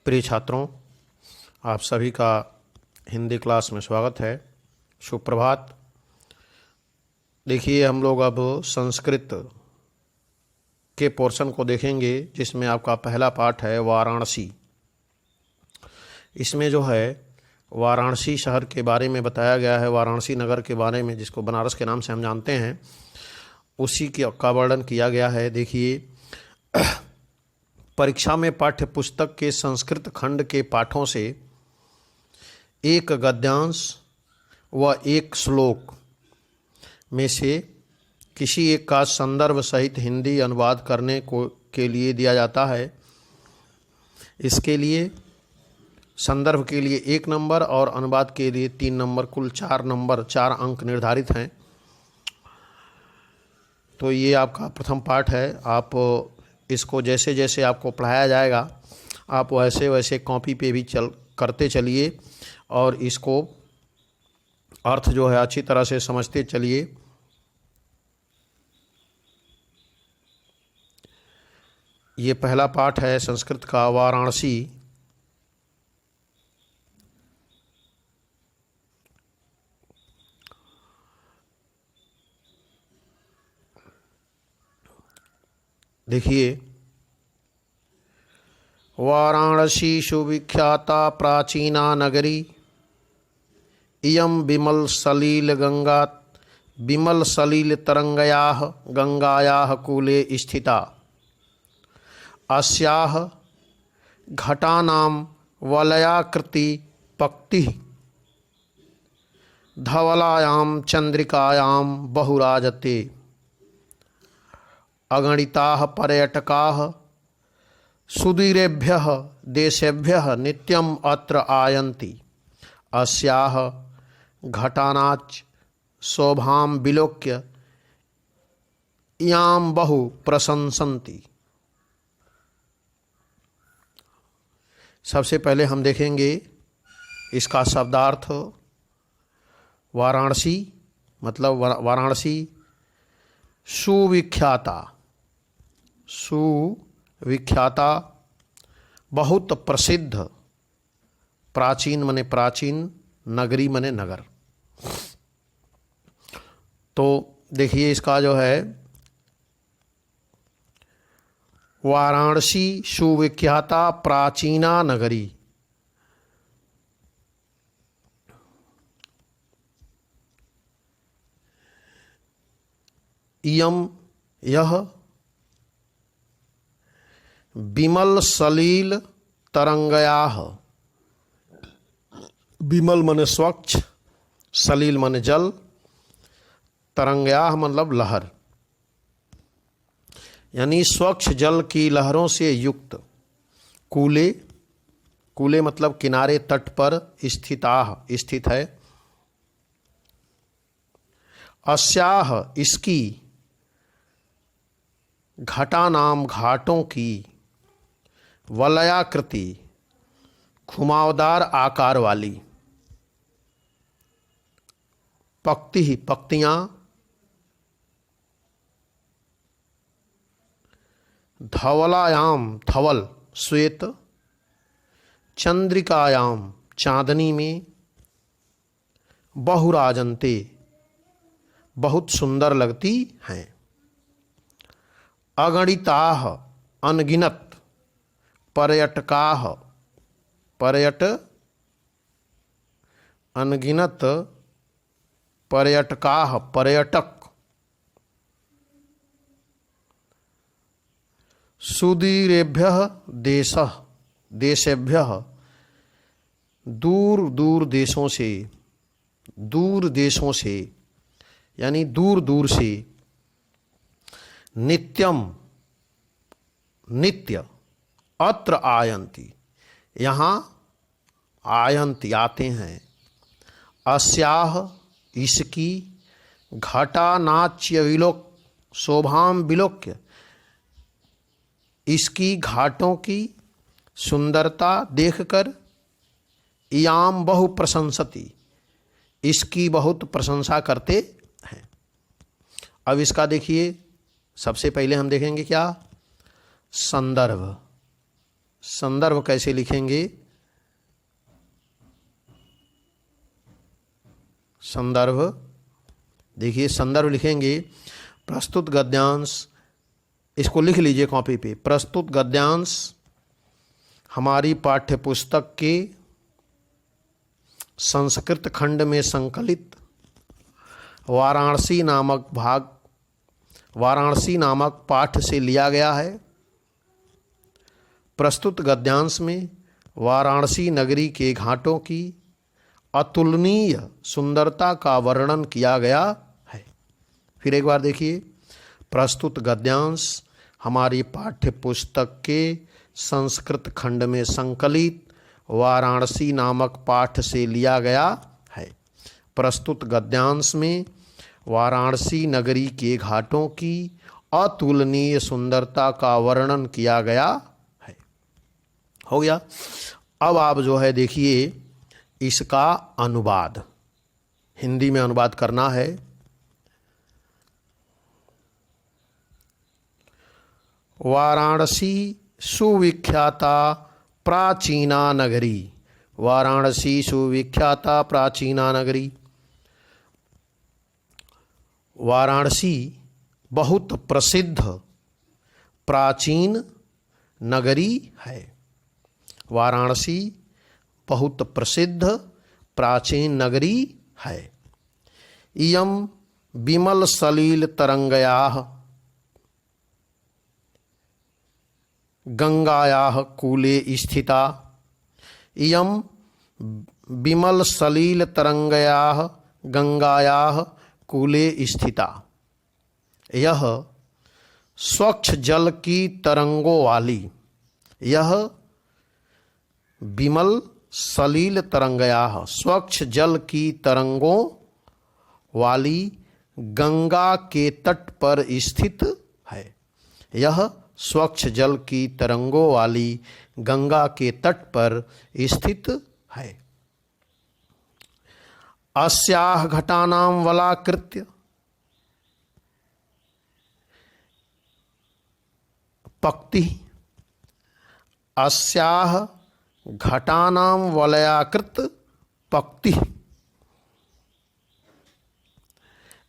प्रिय छात्रों, आप सभी का हिंदी क्लास में स्वागत है। सुप्रभात। देखिए, हम लोग अब संस्कृत के पोर्शन को देखेंगे, जिसमें आपका पहला पाठ है वाराणसी। इसमें जो है वाराणसी शहर के बारे में बताया गया है, वाराणसी नगर के बारे में, जिसको बनारस के नाम से हम जानते हैं, उसी का वर्णन किया गया है। देखिए, परीक्षा में पाठ्य पुस्तक के संस्कृत खंड के पाठों से एक गद्यांश व एक श्लोक में से किसी एक का संदर्भ सहित हिंदी अनुवाद करने के लिए दिया जाता है। इसके लिए संदर्भ के लिए 1 नंबर और अनुवाद के लिए 3 नंबर, कुल 4 नंबर, 4 अंक निर्धारित हैं। तो ये आपका प्रथम पाठ है। आप इसको जैसे जैसे आपको पढ़ाया जाएगा, आप वैसे वैसे कॉपी पे भी करते चलिए और इसको अर्थ जो है अच्छी तरह से समझते चलिए। ये पहला पाठ है संस्कृत का, वाराणसी। देखिए, वाराणसी सुविख्याता प्राचीना नगरी, इयं विमल सलील गंगा विमल सलील तरंगयाः गंगायाः कूले स्थिता। अस्याः घटानां वलयाकृति पक्तिः धवलायां चंद्रिकायां बहुराजते। अगणिताः पर्यटकाः सुदूरेभ्यः देशेभ्यः नित्यम् अत्र आयन्ति। अस्याः घटानाच् शोभां विलोक्य इयां बहु प्रशंसन्ति। सबसे पहले हम देखेंगे इसका शब्दार्थ। वाराणसी मतलब वाराणसी सुविख्याता, सुविख्याता बहुत प्रसिद्ध, प्राचीन माने प्राचीन, नगरी माने नगर। तो देखिए, इसका जो है वाराणसी सुविख्याता प्राचीना नगरी। इयं यह विमल सलील तरंगयाः, विमल माने स्वच्छ, सलील माने जल, तरंगयाः मतलब लहर, यानी स्वच्छ जल की लहरों से युक्त। कूले, कूले मतलब किनारे, तट पर, स्थिताः स्थित है। अस्याः इसकी, घटा नाम घाटों की, वलयाकृति घुमावदार आकार वाली, पक्ति ही पक्तियां, धवलायाम धवल श्वेत, चंद्रिकायाम चांदनी में, बहुराजन्ते बहुत सुंदर लगती हैं। अगणिताः अनगिनत, पर्यटकाः अनगिनत, पर्यटकाः पर्यटक, सुदूरेभ्यः देशेभ्यः दूर दूर देशों से, दूर देशों से यानी दूर दूर से, नित्यम नित्य, अत्र आयन्ति यहाँ आयन्ति आते हैं। अस्याः इसकी, घटानाच्य विलोक शोभां विलोक्य इसकी घाटों की सुंदरता देखकर, इयाम बहु प्रशंसति इसकी बहुत प्रशंसा करते हैं। अब इसका देखिए, सबसे पहले हम देखेंगे क्या, संदर्भ। संदर्भ कैसे लिखेंगे? संदर्भ, देखिए संदर्भ लिखेंगे प्रस्तुत गद्यांश, इसको लिख लीजिए कॉपी पे। प्रस्तुत गद्यांश हमारी पाठ्यपुस्तक के संस्कृत खंड में संकलित वाराणसी नामक पाठ से लिया गया है। प्रस्तुत गद्यांश में वाराणसी नगरी के घाटों की अतुलनीय सुंदरता का वर्णन किया गया है। फिर एक बार देखिए, प्रस्तुत गद्यांश हमारी पाठ्यपुस्तक के संस्कृत खंड में संकलित वाराणसी नामक पाठ से लिया गया है। प्रस्तुत गद्यांश में वाराणसी नगरी के घाटों की अतुलनीय सुंदरता का वर्णन किया गया है। हो गया। अब आप जो है देखिए इसका अनुवाद, हिंदी में अनुवाद करना है। वाराणसी सुविख्याता प्राचीना नगरी, वाराणसी सुविख्याता प्राचीना नगरी। वाराणसी बहुत प्रसिद्ध प्राचीन नगरी है। वाराणसी बहुत प्रसिद्ध प्राचीन नगरी है। इयं विमल सलील तरंगयाः गंगायाः कूले स्थिता। इयं विमल सलील तरंगयाः गंगायाः कूले स्थिता। यह स्वच्छ जल की तरंगों वाली, यह विमल सलील तरंगयाः स्वच्छ जल की तरंगों वाली गंगा के तट पर स्थित है। यह स्वच्छ जल की तरंगों वाली गंगा के तट पर स्थित है। अस्याः घटानां वलाकृत्य पक्ति, अस्याः घटानां वलयाकृत पक्ति,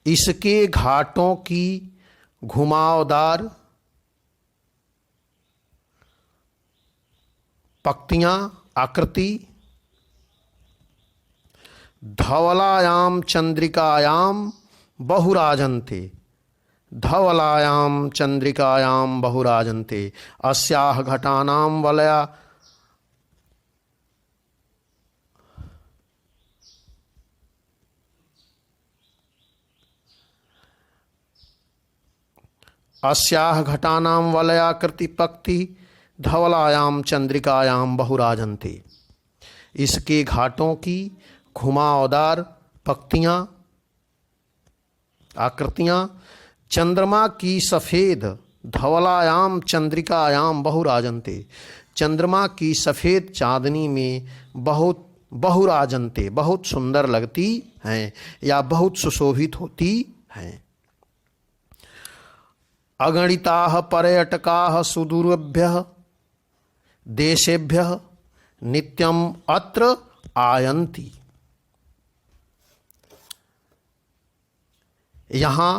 इसके घाटों की घुमावदार पक्तियां, आकृति, धवलायाम चंद्रिकायाम बहुराजन्ते, धवलायाम चंद्रिकायाम बहुराजन्ते। अस्याः घटानां वलया अस्याः घटानां वलयाकृति पक्ति धवलायाम चंद्रिकायाम बहुराजन्ते। इसके घाटों की घुमावदार पक्तियां, आकृतियां चंद्रमा की सफ़ेद, धवलायाम चंद्रिकायाम बहुराजन्ते, चंद्रमा की सफ़ेद चांदनी में बहुत बहुराजन्ते, बहुत सुंदर लगती हैं या बहुत सुशोभित होती हैं। अगणिताः पर्यटकाः सुदूरेभ्यः देशेभ्यः नित्यम् अत्र आयन्ति। यहाँ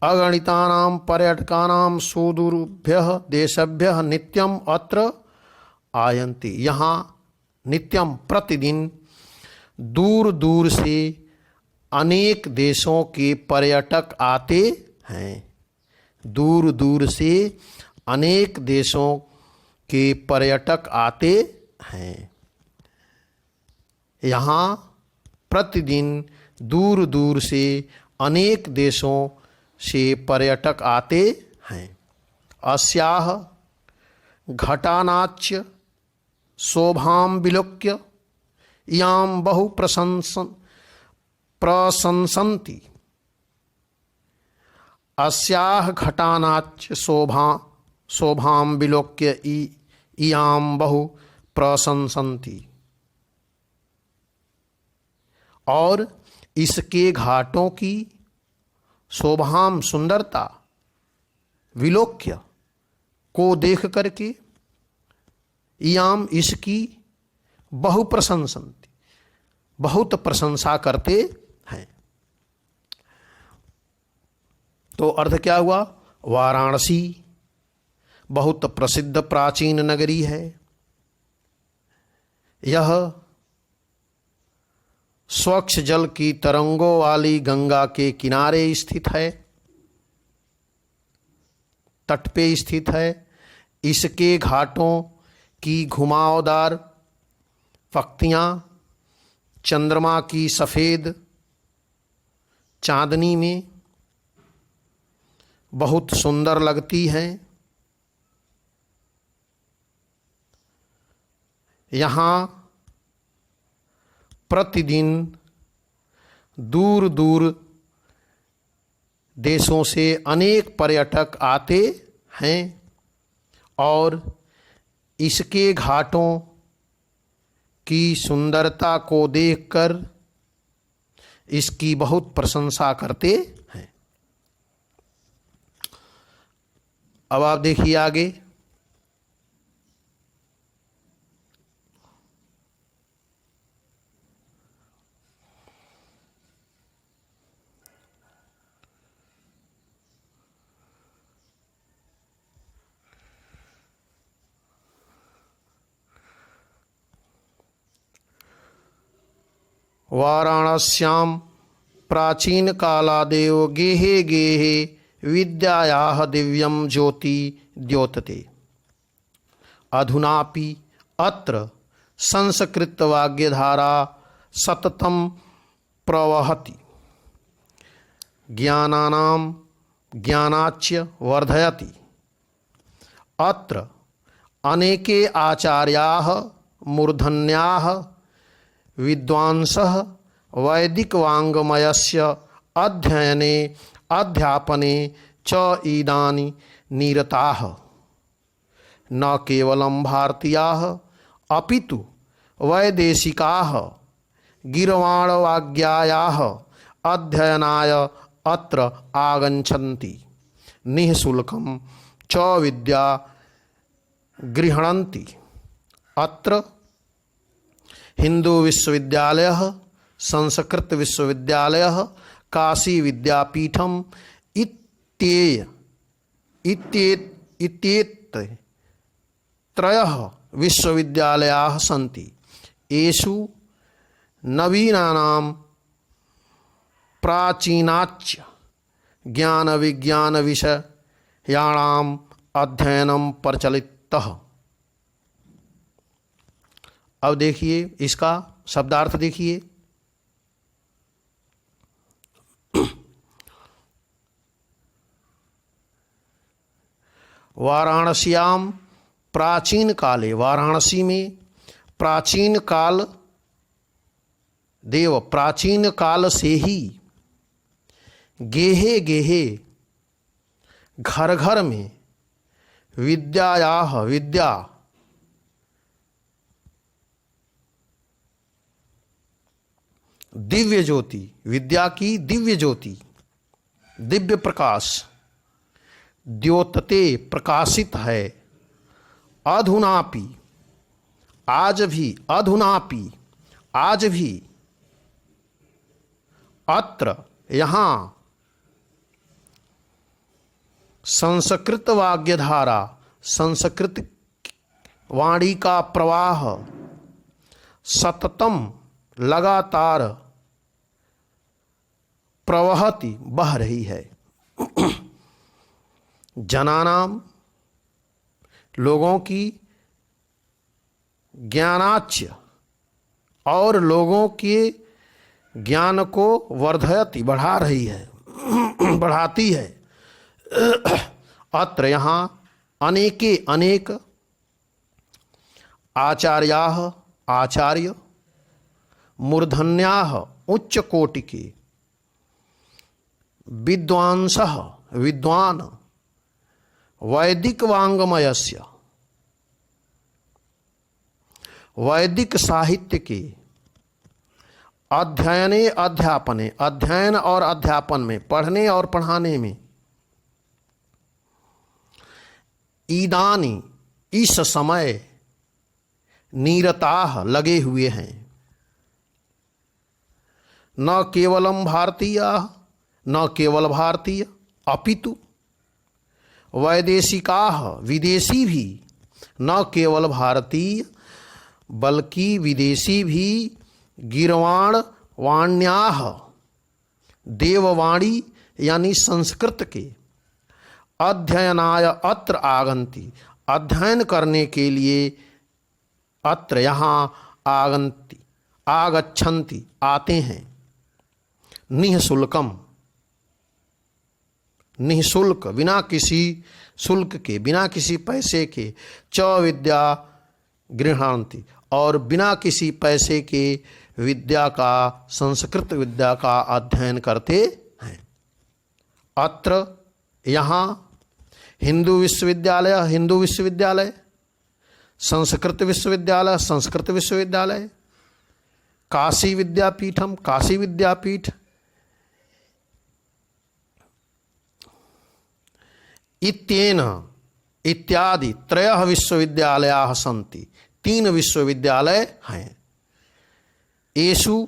अगणितानां पर्यटकानां सुदूरेभ्यः देशेभ्यः नित्यम् अत्र आयन्ति। यहाँ नित्यम प्रतिदिन दूर दूर से अनेक देशों के पर्यटक आते हैं। दूर दूर से अनेक देशों के पर्यटक आते हैं। यहाँ प्रतिदिन दूर दूर से अनेक देशों से पर्यटक आते हैं। अस्याः घटानाच्य शोभां विलोक्य इयां बहु प्रशंसन्ति। अस्याः घटानाच्य शोभां विलोक्य इयां बहु प्रशंसन्ति। और इसके घाटों की शोभां सुंदरता, विलोक्य को देख करके इयाम इसकी बहु प्रशंसन्ति, बहुत प्रशंसा करते हैं। तो अर्थ क्या हुआ? वाराणसी बहुत प्रसिद्ध प्राचीन नगरी है। यह स्वच्छ जल की तरंगों वाली गंगा के किनारे स्थित है, तट पे स्थित है। इसके घाटों की घुमावदार पंक्तियाँ चंद्रमा की सफ़ेद चांदनी में बहुत सुंदर लगती हैं। यहाँ प्रतिदिन दूर दूर देशों से अनेक पर्यटक आते हैं और इसके घाटों की सुंदरता को देखकर इसकी बहुत प्रशंसा करते हैं। अब आप देखिए आगे। वाराणस्यां प्राचीन कालादेव गेहे गेहे विद्यायाः दिव्यं ज्योति द्योतते। अधुनापि अत्र संस्कृत वाग्यधारा सततं प्रवहति, ज्ञानानां ज्ञानाच्च वर्धयति। अत्र अनेके आचार्याः मूर्धन्याः विद्वांसः वैदिक वाङ्मयस्य अध्ययने अध्यापने च इदानीं निरताः। न केवलं भारतीयाः अपितु वैदेशिकाः गीर्वाणवाग्यायाः अध्ययनाय अत्र आगच्छन्ति। निःशुल्कं च विद्या गृह्णन्ति। अत्र हिंदू विश्वविद्यालयः, संस्कृत विश्वविद्यालयः, काशी विद्यापीठम् इत्येत्रयः विश्वविद्यालयाः सन्ति। येषु नवीनानां प्राचीनाच्च ज्ञानविज्ञानविषयाणाम् अध्ययनं प्रचलितः। अब देखिए इसका शब्दार्थ देखिए। वाराणस्यां प्राचीन काले, वाराणसी में प्राचीन काल देव, प्राचीन काल से ही गेहे गेहे घर घर में विद्यायाः विद्या दिव्य ज्योति, विद्या की दिव्य ज्योति, दिव्य प्रकाश द्योतते प्रकाशित है। अधुनापि आज भी, अधुनापि आज भी, अत्र यहाँ संस्कृत वाग्यधारा, संस्कृत वाणी का प्रवाह सततम लगातार प्रवहति बह रही है। जनानाम लोगों की, ज्ञानाच्य और लोगों के ज्ञान को वर्धयति बढ़ा रही है, बढ़ाती है। अत्र यहाँ अनेके अनेक आचार्याः आचार्य, मूर्धन्याः उच्च कोटि के, विद्वांसः विद्वान, वैदिक वाङ्मयस्य वैदिक साहित्य के अध्ययने अध्यापने, अध्ययन और अध्यापन में, पढ़ने और पढ़ाने में ईदानी इस समय निरताः लगे हुए हैं। न केवलम भारतीयाः न केवल भारतीय अपितु वैदेशिकाः विदेशी भी, न केवल भारतीय बल्कि विदेशी भी गीर्वाण वाण्याः देववाणी यानी संस्कृत के अध्ययनाय अत्र आगंति अध्ययन करने के लिए अत्र यहाँ आगंति आगच्छन्ति आते हैं। निःशुल्कम निःशुल्क बिना किसी शुल्क के बिना किसी पैसे के, च विद्या गृह्णन्ति और बिना किसी पैसे के विद्या का संस्कृत विद्या का अध्ययन करते हैं। अत्र यहाँ हिंदू विश्वविद्यालय हिंदू विश्वविद्यालय, संस्कृत विश्वविद्यालय संस्कृत विश्वविद्यालय, काशी विद्यापीठम काशी विद्यापीठ इत्येन इत्यादि त्रयः विश्वविद्यालयाः सन्ति, 3 विश्वविद्यालय हैं। येषु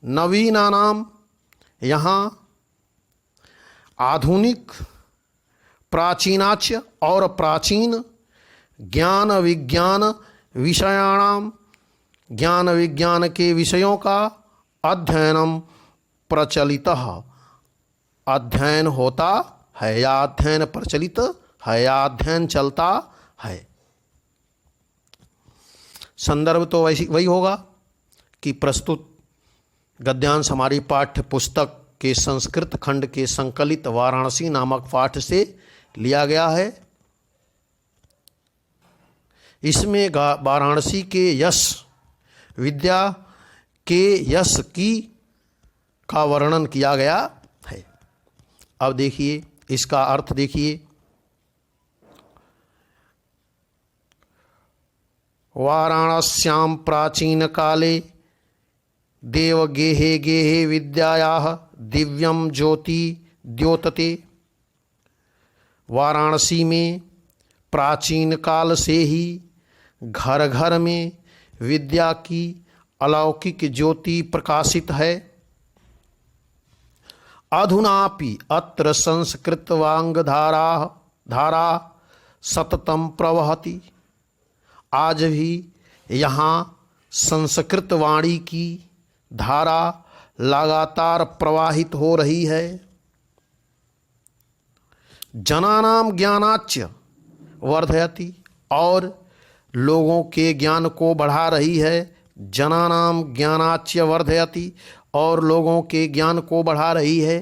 नवीनानाम यहाँ आधुनिक प्राचीनाच और प्राचीन ज्ञान विज्ञान विषयाणाम ज्ञान विज्ञान के विषयों का अध्ययनम प्रचलितः अध्ययन होता है या अध्ययन प्रचलित है या अध्ययन चलता है। संदर्भ तो वही होगा कि प्रस्तुत गद्यांश हमारी पाठ्य पुस्तक के संस्कृत खंड के संकलित वाराणसी नामक पाठ से लिया गया है। इसमें वाराणसी के यश विद्या के यश का वर्णन किया गया है। अब देखिए इसका अर्थ देखिए। वाराणस्यां प्राचीन काले देवगेहे गेहे विद्यायाः दिव्यम ज्योति द्योतते। वाराणसी में प्राचीन काल से ही घर घर में विद्या की अलौकिक ज्योति प्रकाशित है। अधुनापि अत्र संस्कृत वांग धारा सततम प्रवहति। आज भी यहाँ संस्कृत वाणी की धारा लगातार प्रवाहित हो रही है। जनानाम ज्ञानाच्य वर्धयति और लोगों के ज्ञान को बढ़ा रही है। जनानाम ज्ञानाच्य वर्धयति और लोगों के ज्ञान को बढ़ा रही है।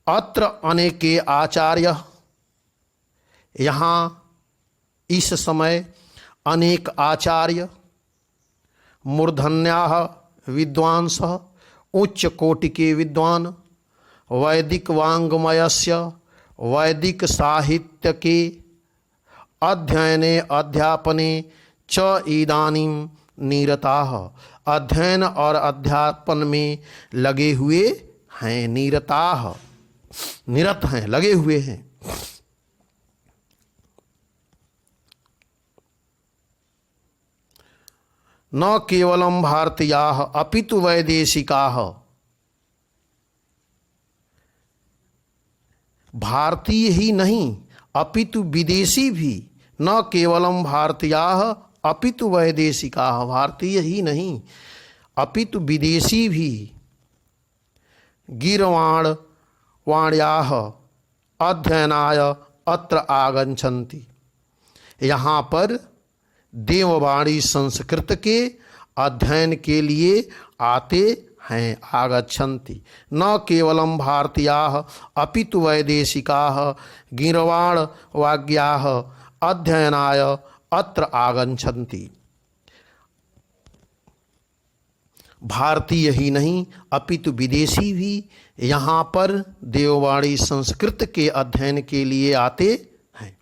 अत्र अनेके आचार्य यहाँ इस समय अनेक आचार्य मूर्धन्याः विद्वांसः उच्च कोटि के विद्वान वैदिक वाङ्मयस्य वैदिक साहित्य के अध्ययने अध्यापने च इदानीं निरताः अध्ययन और अध्यापन में लगे हुए हैं। निरताः निरत हैं लगे हुए हैं। न केवलम भारतीयाः अपितु वैदेशिकाः भारतीय ही नहीं अपितु विदेशी भी। न केवलम भारतीयाः अपितु वैदेशिकाः भारतीय ही नहीं अपितु विदेशी भी गीर्वाण वाण्याः अध्ययनाय अत्र आगच्छन्ति यहाँ पर देववाणी संस्कृत के अध्ययन के लिए आते हैं। आगच्छन्ति न केवलम भारतीयाः अपितु वैदेशिकाः गीर्वाण वाग्याः अध्ययनाय अत्र आगच्छन्ति। भारतीय ही नहीं अपितु विदेशी भी यहाँ पर देववाणी संस्कृत के अध्ययन के लिए आते हैं।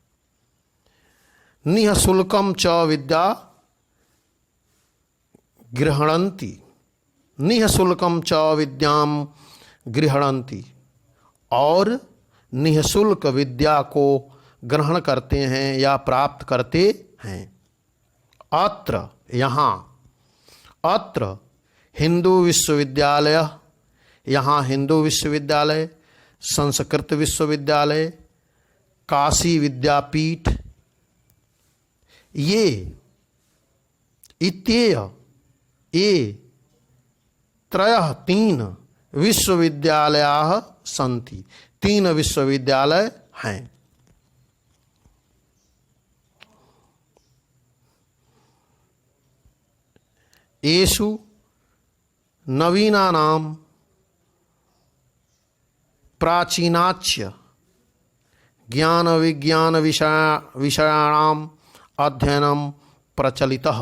निःशुल्कम च विद्या गृह्णन्ति निःशुल्कम च विद्याम गृह्णन्ति, और निःशुल्क विद्या को ग्रहण करते हैं या प्राप्त करते हैं। अत्र यहाँ, अत्र हिंदू विश्वविद्यालय, यहाँ हिंदू विश्वविद्यालय, संस्कृत विश्वविद्यालय, काशी विद्यापीठ, ये इत्येय ये त्रयः तीन विश्वविद्यालयाः सन्ति, तीन विश्वविद्यालय हैं। येषु नवीनानां प्राचीनाच्च ज्ञान विज्ञान विषयाणाम अध्ययनम प्रचलितः,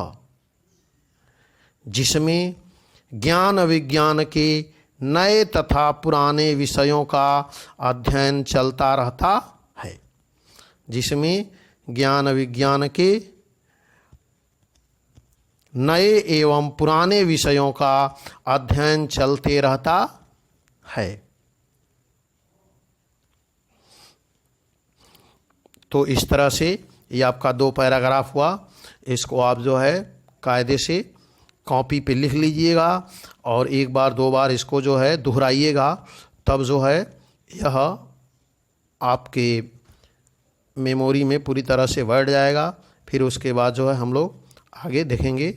जिसमें ज्ञान विज्ञान के नए तथा पुराने विषयों का अध्ययन चलता रहता है, जिसमें ज्ञान विज्ञान के नए एवं पुराने विषयों का अध्ययन चलते रहता है। तो इस तरह से ये आपका 2 पैराग्राफ हुआ। इसको आप जो है कायदे से कॉपी पे लिख लीजिएगा और एक बार 2 बार इसको जो है दोहराइएगा, तब जो है यह आपके मेमोरी में पूरी तरह से बैठ जाएगा। फिर उसके बाद जो है हम लोग आगे देखेंगे।